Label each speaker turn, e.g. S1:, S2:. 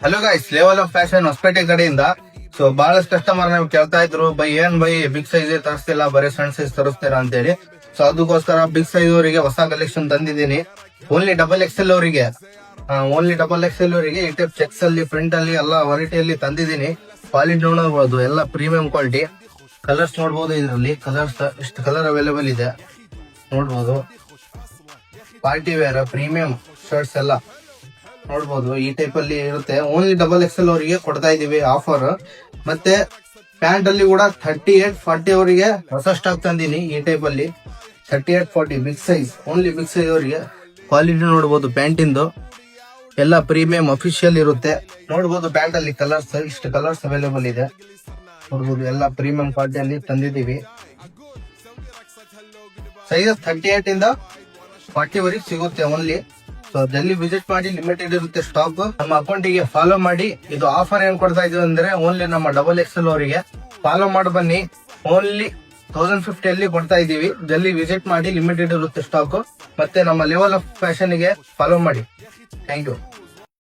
S1: Hello guys, level of fashion Hosapete ಕಡೆಯಿಂದ. So ಬಹಳಷ್ಟು customer ನಾವು ಕೇಳ್ತಾ ಇದ್ರು, ಬೈ ಬಿಗ್ ಸೈಜ್ ತರಿಸ್ತಿಲ್ಲ, ಬರೀ ಸಣ್ಣ ಸೈಜ್ ತರಿಸ್ತೀರಾ ಅಂತ ಹೇಳಿ. ಸೊ ಅದಕ್ಕೋಸ್ಕರ ಬಿಗ್ ಸೈಜ್ ಅವರಿಗೆ ಹೊಸ ಕಲೆಕ್ಷನ್ ತಂದಿದ್ದೀನಿ. ಓನ್ಲಿ ಡಬಲ್ ಎಕ್ಸೆಲ್ ಅವರಿಗೆ ಈ ಟೈಪ್ ಚೆಕ್ಸ್ ಅಲ್ಲಿ, ಪ್ರಿಂಟ್ ಅಲ್ಲಿ ಎಲ್ಲ ವೆರೈಟಿಯಲ್ಲಿ ತಂದಿದ್ದೀನಿ. ಕ್ವಾಲಿಟಿ ನೋಡಬಹುದು, ಎಲ್ಲ ಪ್ರೀಮಿಯಂ ಕ್ವಾಲಿಟಿ. ಕಲರ್ಸ್ ನೋಡಬಹುದು, ಇದರಲ್ಲಿ ಕಲರ್ಸ್ ಇಷ್ಟು ಕಲರ್ ಅವೈಲೇಬಲ್ ಇದೆ ನೋಡಬಹುದು. ಪಾರ್ಟಿ ವೇರ್ ಪ್ರೀಮಿಯಂ ಶರ್ಟ್ಸ್ ಎಲ್ಲ ನೋಡ್ಬೋದು, ಈ ಟೈಪ್ ಅಲ್ಲಿ ಇರುತ್ತೆ. ಓನ್ಲಿ ಡಬಲ್ ಎಕ್ಸೆಲ್ ಅವರಿಗೆ ಕೊಡ್ತಾ ಇದೀವಿ ಆಫರ್. ಮತ್ತೆ ಪ್ಯಾಂಟ್ ಅಲ್ಲಿ ಕೂಡ 38-40 ಅವರಿಗೆ ಹೊಸ ಸ್ಟಾಕ್ ತಂದಿನಿ. ಈ ಟೈಪ್ ಅಲ್ಲಿ 38-40 big size, only big size ಅವರಿಗೆ. ಕ್ವಾಲಿಟಿ ನೋಡ್ಬೋದು, ಪ್ಯಾಂಟ್ ಇಂದು ಎಲ್ಲ ಪ್ರೀಮಿಯಂ ಅಫಿಷಿಯಲ್ ಇರುತ್ತೆ ನೋಡ್ಬೋದು. ಪ್ಯಾಂಟ್ ಅಲ್ಲಿ ಕಲರ್ಸ್ ಇಷ್ಟು ಕಲರ್ಸ್ ಅವೈಲೇಬಲ್ ಇದೆ ನೋಡ್ಬೋದು, ಎಲ್ಲ ಪ್ರೀಮಿಯಂ ಕ್ವಾಲಿಟಿಯಲ್ಲಿ ತಂದಿದ್ದೀವಿ. ಸೈಜ್ 38 ಇಂದ 40 ವರೆಗೆ ಸಿಗುತ್ತೆ ಓನ್ಲಿ. ಸೊ ಜಲ್ದಿ ವಿಸಿಟ್ ಮಾಡಿ, ಲಿಮಿಟೆಡ್ ಇರುತ್ತೆ ಸ್ಟಾಕ್. ನಮ್ಮ ಅಕೌಂಟಿಗೆ ಫಾಲೋ ಮಾಡಿ. ಇದು ಆಫರ್ ಏನ್ ಕೊಡ್ತಾ ಇದೀವಿ ಅಂದ್ರೆ, ಓನ್ಲಿ ನಮ್ಮ ಡಬಲ್ ಎಕ್ಸೆಲ್ ಅವರಿಗೆ ಫಾಲೋ ಮಾಡಿ ಬನ್ನಿ. ಓನ್ಲಿ 1050 ಅಲ್ಲಿ ಕೊಡ್ತಾ ಇದೀವಿ. ಜಲ್ದಿ ವಿಸಿಟ್ ಮಾಡಿ, ಲಿಮಿಟೆಡ್ ಇರುತ್ತೆ ಸ್ಟಾಕ್. ಮತ್ತೆ ನಮ್ಮ ಲೆವೆಲ್ ಆಫ್ ಫ್ಯಾಷನ್ ಗೆ ಫಾಲೋ ಮಾಡಿ. Thank you.